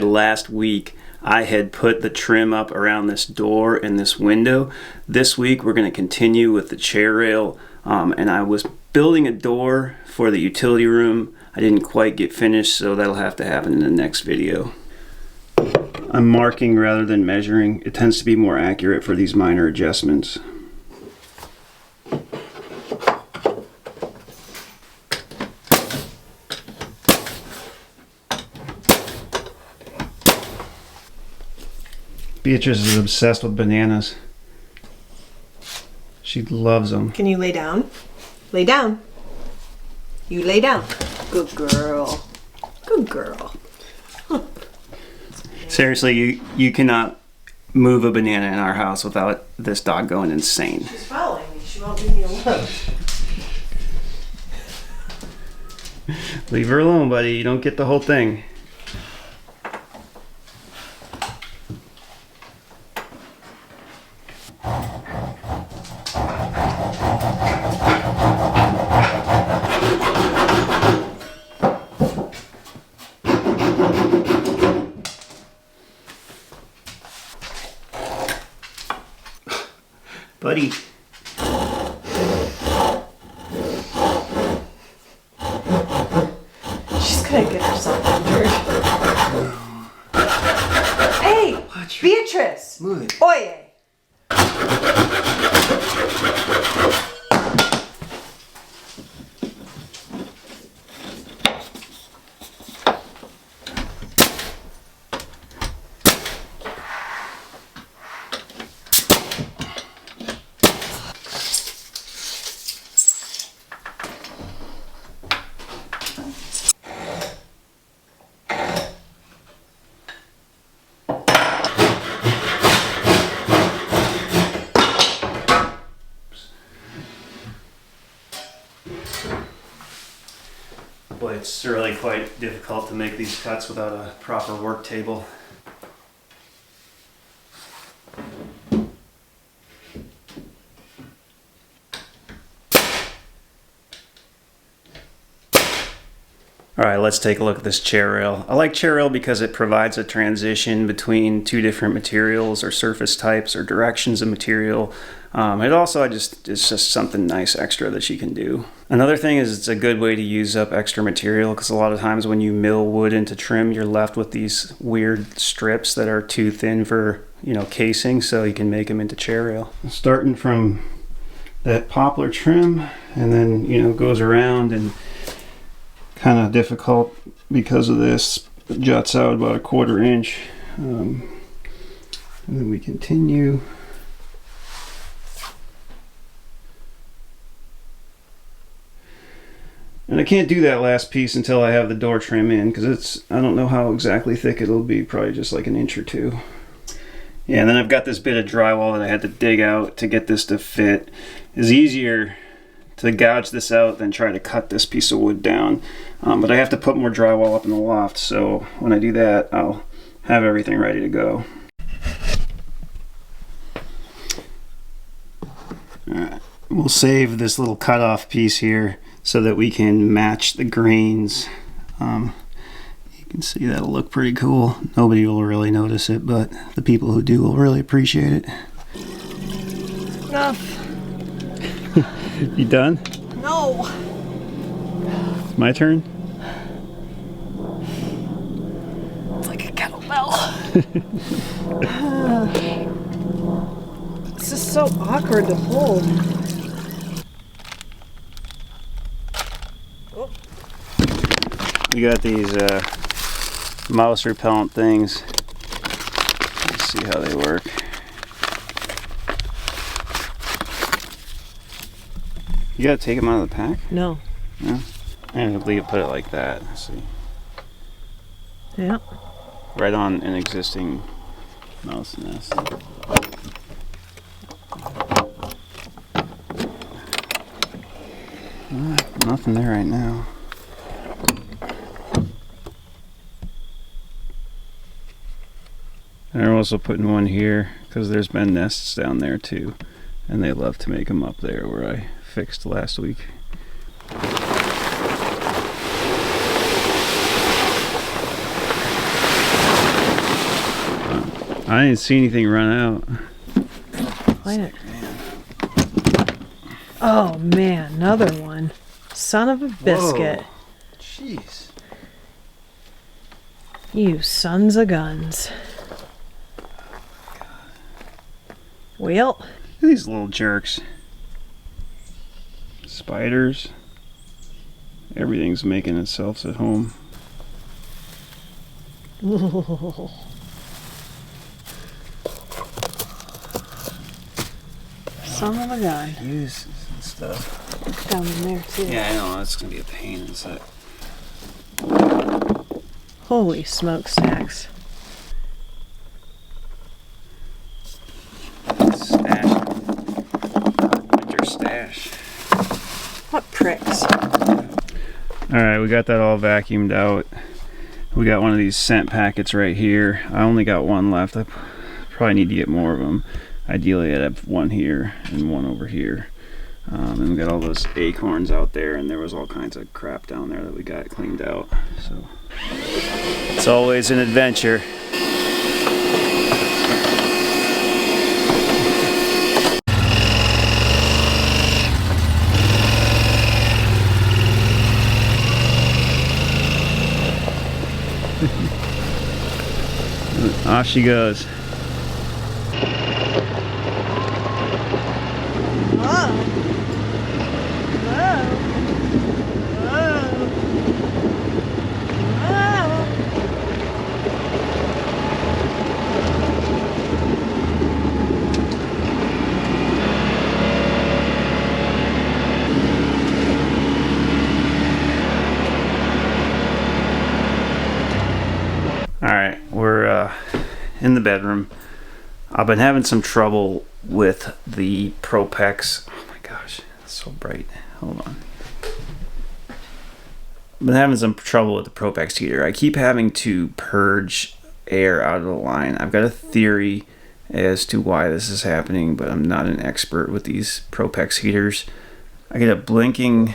said last week, I had put the trim up around this door and this window. This week we're going to continue with the chair rail, and I was building a door for the utility room. I didn't quite get finished, so that'll have to happen in the next video. I'm marking rather than measuring. It tends to be more accurate for these minor adjustments. Beatrice is obsessed with bananas. She loves them. Can you lay down? Lay down. You lay down. Good girl. Good girl. Seriously, you cannot move a banana in our house without this dog going insane. She's following me. She won't leave me alone. Leave her alone, buddy. You don't get the whole thing. Buddy. She's gonna get herself injured. Hey! Watch Beatrice! Move it. Oye! Boy, it's really quite difficult to make these cuts without a proper work table. Alright, let's take a look at this chair rail. I like chair rail because it provides a transition between two different materials or surface types or directions of material. It also it's just something nice extra that you can do. Another thing is it's a good way to use up extra material, because a lot of times when you mill wood into trim, you're left with these weird strips that are too thin for, casing, so you can make them into chair rail. Starting from that poplar trim, and then, goes around, and kind of difficult because of this. It juts out about 1/4 inch. And then we continue. And I can't do that last piece until I have the door trim in, because I don't know how exactly thick it'll be, probably just like 1 inch or 2. Yeah, and then I've got this bit of drywall that I had to dig out to get this to fit. It's easier to gouge this out than try to cut this piece of wood down. But I have to put more drywall up in the loft, so when I do that, I'll have everything ready to go. Alright, we'll save this little cutoff piece here so that we can match the grains. You can see that'll look pretty cool. Nobody will really notice it, but the people who do will really appreciate it. Enough. You done? No. It's my turn? It's like a kettlebell. This is so awkward to hold. Oh. We got these mouse repellent things. Let's see how they work. You gotta take them out of the pack? No. No? And put it like that. Let's see. Yeah. Right on an existing mouse nest. Nothing there right now. And I'm also putting one here because there's been nests down there too, and they love to make them up there where I fixed last week. I didn't see anything run out. Find it. Oh man, another one. Son of a biscuit. Whoa. Jeez. You sons of guns. Well. These little jerks. Spiders. Everything's making itself at home. Son of a gun. Use and stuff. Down in there too. Yeah, I know. That's gonna be a pain in the side. Holy smokestacks. Stash. Winter stash. What pricks? Alright, we got that all vacuumed out. We got one of these scent packets right here. I only got one left. I probably need to get more of them. Ideally I'd have one here and one over here. And we got all those acorns out there, and there was all kinds of crap down there that we got cleaned out. So it's always an adventure. Off she goes. Alright, we're in the bedroom. I've been having some trouble with the Propex. Oh my gosh, it's so bright. Hold on. I've been having some trouble with the Propex heater. I keep having to purge air out of the line. I've got a theory as to why this is happening, but I'm not an expert with these Propex heaters. I get a blinking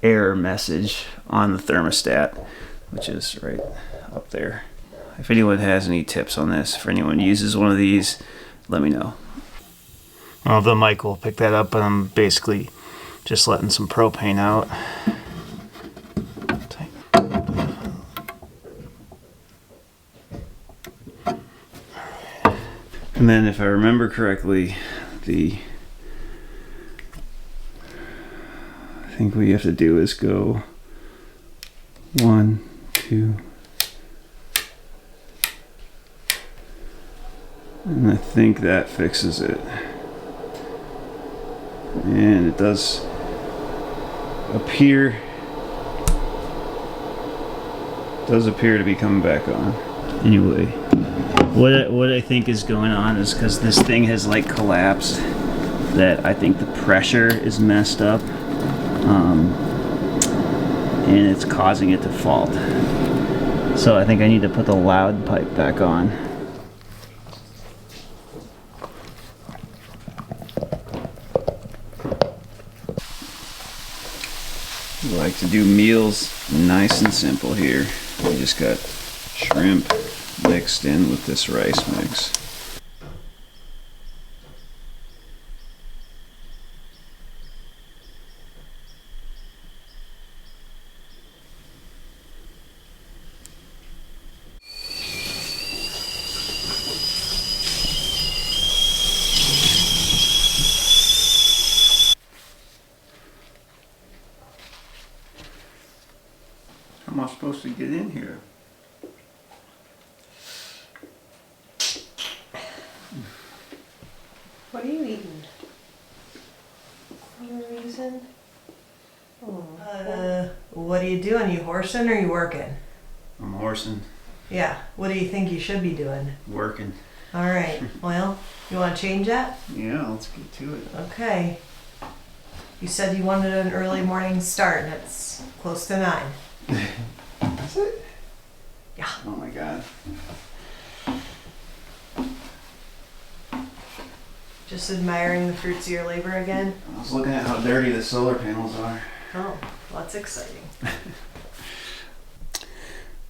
error message on the thermostat, which is right up there. If anyone has any tips on this, if anyone uses one of these, let me know. I don't know if the mic will pick that up, but I'm basically just letting some propane out. And then if I remember correctly, I think what you have to do is go 1, 2, and I think that fixes it. And it does appear to be coming back on. Anyway, what I think is going on is because this thing has like collapsed, that I think the pressure is messed up, and it's causing it to fault. So I think I need to put the loud pipe back on. We like to do meals nice and simple here. We just got shrimp mixed in with this rice mix. How am I supposed to get in here? What are you eating? No reason. Oh. What are you doing? You horsing or you working? I'm horsing. Yeah. What do you think you should be doing? Working. All right. Well, you want to change that? Yeah, let's get to it. Okay. You said you wanted an early morning start, and it's close to 9. Is it? Yeah. Oh my god. Just admiring the fruits of your labor again? I was looking at how dirty the solar panels are. Oh, well, that's exciting.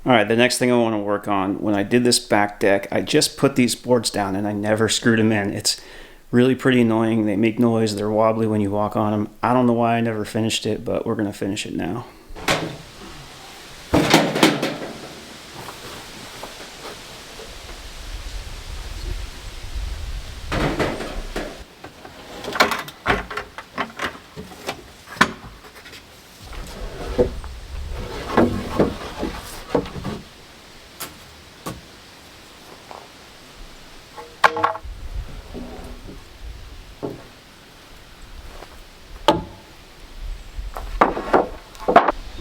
All right, the next thing I want to work on, when I did this back deck, I just put these boards down and I never screwed them in. It's really pretty annoying. They make noise, they're wobbly when you walk on them. I don't know why I never finished it, but we're gonna finish it now.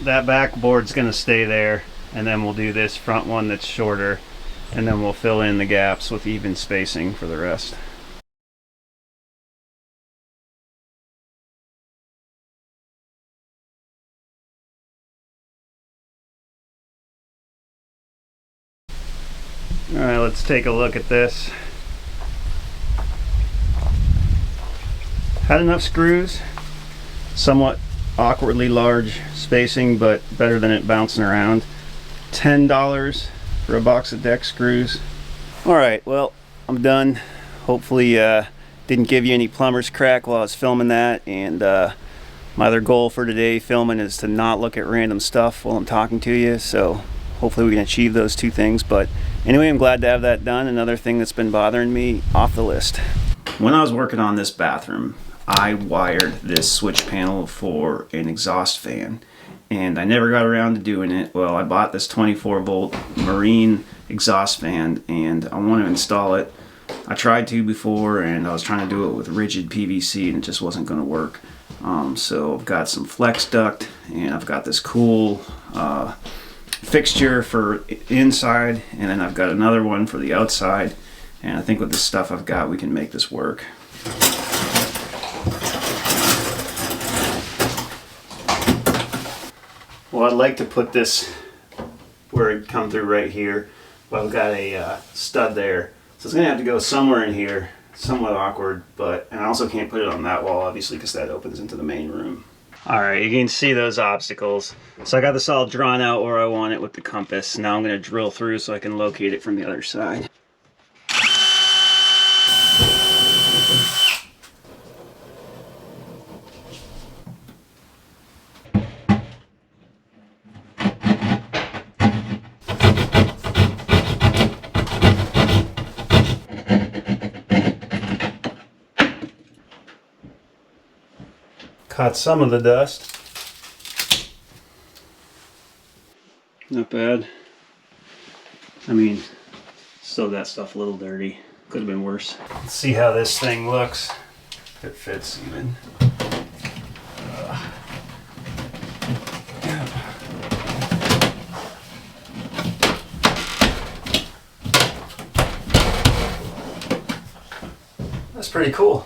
That back board's gonna stay there, and then we'll do this front one that's shorter, and then we'll fill in the gaps with even spacing for the rest. All right, let's take a look at this. Had enough screws, somewhat awkwardly large spacing, but better than it bouncing around. $10 for a box of deck screws. All right, well, I'm done. Hopefully didn't give you any plumber's crack while I was filming that, and my other goal for today filming is to not look at random stuff while I'm talking to you, so hopefully we can achieve those two things. But anyway, I'm glad to have that done. Another thing that's been bothering me off the list. When I was working on this bathroom, I wired this switch panel for an exhaust fan, and I never got around to doing it. Well, I bought this 24-volt marine exhaust fan, and I want to install it. I tried to before, and I was trying to do it with rigid PVC, and it just wasn't going to work. So I've got some flex duct, and I've got this cool fixture for inside, and then I've got another one for the outside, and I think with the stuff I've got we can make this work. Well, I'd like to put this where it'd come through right here, but I've got a stud there, so it's gonna have to go somewhere in here. Somewhat awkward, and I also can't put it on that wall obviously because that opens into the main room. All right, you can see those obstacles. So I got this all drawn out where I want it with the compass. Now I'm gonna drill through so I can locate it from the other side. Caught some of the dust. Not bad. I mean, still got stuff a little dirty. Could have been worse. Let's see how this thing looks. If it fits even. That's pretty cool.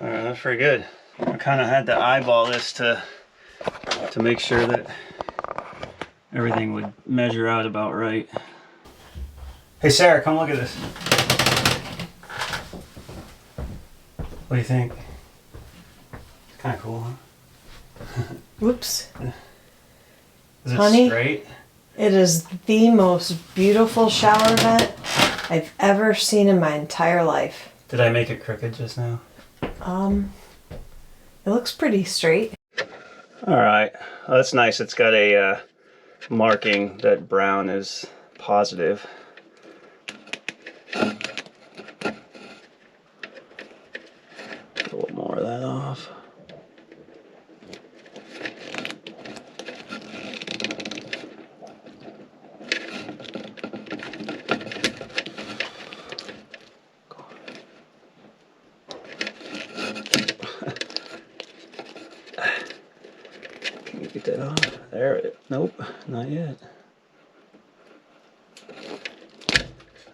That's pretty good. I kind of had to eyeball this to make sure that everything would measure out about right. Hey Sarah, come look at this. What do you think? It's kind of cool, huh? Whoops. Is it Honey, straight? It is the most beautiful shower vent I've ever seen in my entire life. Did I make it crooked just now? It looks pretty straight. All right, well, that's nice. It's got a marking that brown is positive. A little more of that off. Can you get that off? There it is. Nope, not yet.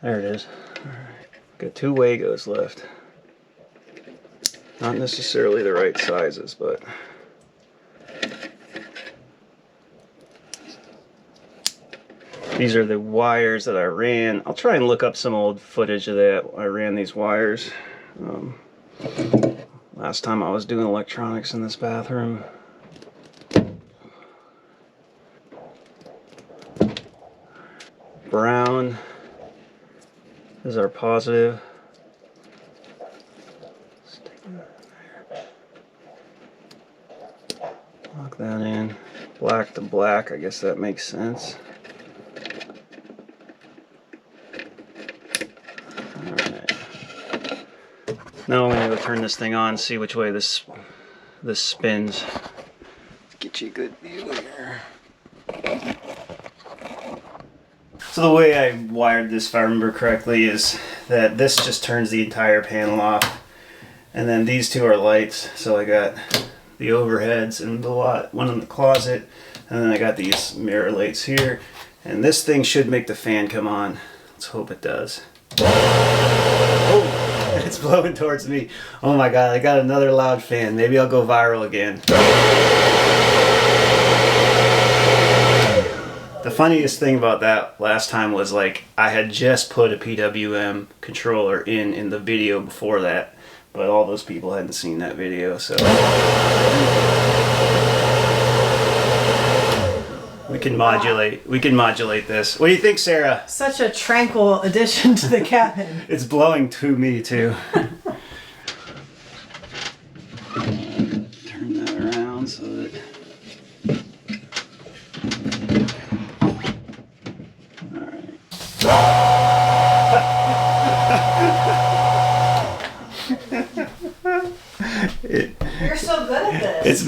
There it is. All right. Got 2 Wagos left. Not necessarily the right sizes, but these are the wires that I ran. I'll try and look up some old footage of that. I ran these wires last time I was doing electronics in this bathroom. Brown is our positive. Lock that in. Black to black, I guess that makes sense. Alright. Now I'm going to go turn this thing on, see which way this spins. Let's get you a good view here. So the way I wired this, if I remember correctly, is that this just turns the entire panel off. And then these two are lights, so I got the overheads and one in the closet, and then I got these mirror lights here. And this thing should make the fan come on. Let's hope it does. Oh, it's blowing towards me. Oh my god, I got another loud fan. Maybe I'll go viral again. The funniest thing about that last time was, like, I had just put a PWM controller in the video before that, but all those people hadn't seen that video, so we can modulate this. What do you think, Sarah? Such a tranquil addition to the cabin. It's blowing to me too. Turn that around so that You're so good at this.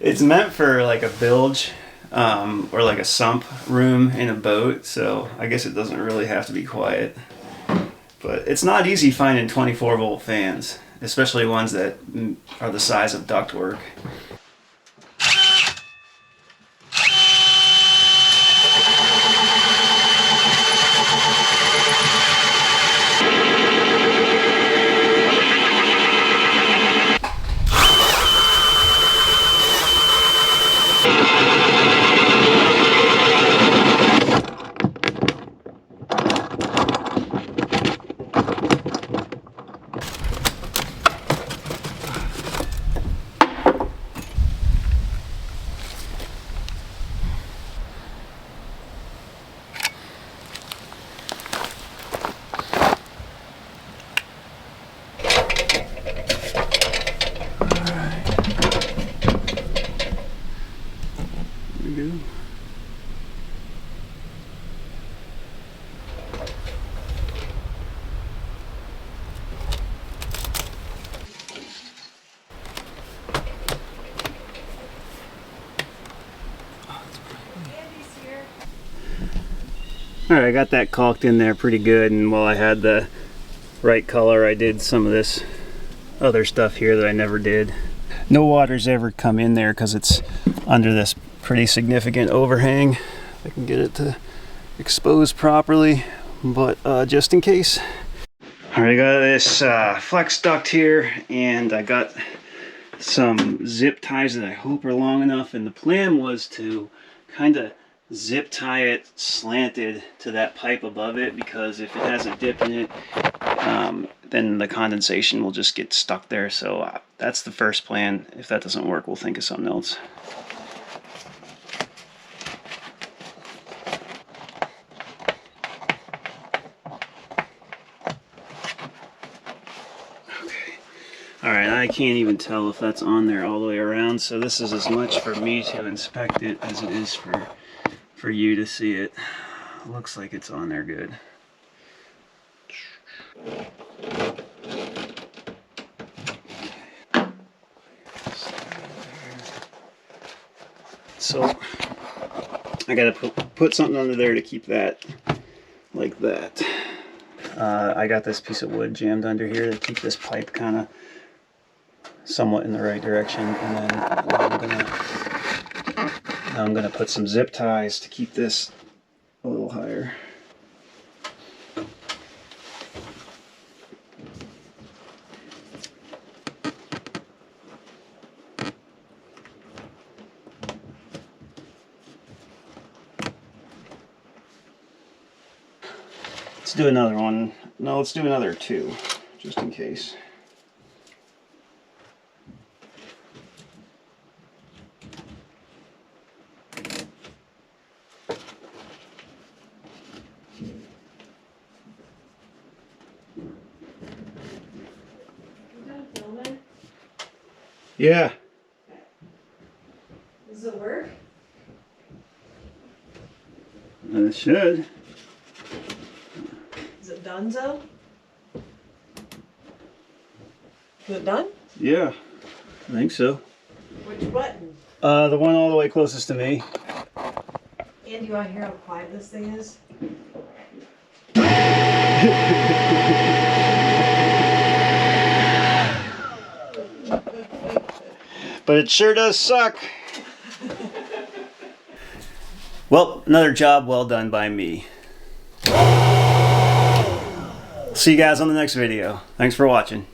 it's meant for like a bilge or like a sump room in a boat, so I guess it doesn't really have to be quiet. But it's not easy finding 24-volt fans, especially ones that are the size of ductwork. Alright, I got that caulked in there pretty good, and while I had the right color, I did some of this other stuff here that I never did. No water's ever come in there because it's under this pretty significant overhang. If I can get it to expose properly, but just in case. Alright, I got this flex duct here, and I got some zip ties that I hope are long enough, and the plan was to kind of zip tie it slanted to that pipe above it, because if it has a dip in it, then the condensation will just get stuck there. So that's the first plan. If that doesn't work, we'll think of something else. Okay. Alright, I can't even tell if that's on there all the way around, so this is as much for me to inspect it as it is for you to see it. Looks like it's on there good. So I gotta put something under there to keep that like that. I got this piece of wood jammed under here to keep this pipe kind of somewhat in the right direction, and then I'm gonna put some zip ties to keep this a little higher. Let's do another one. No, let's do another 2, just in case. Yeah. Does it work? It should. Is it done, Zoe? Is it done? Yeah, I think so. Which button? The one all the way closest to me. Andy, you want to hear how quiet this thing is? But it sure does suck. Well, another job well done by me. See you guys on the next video. Thanks for watching.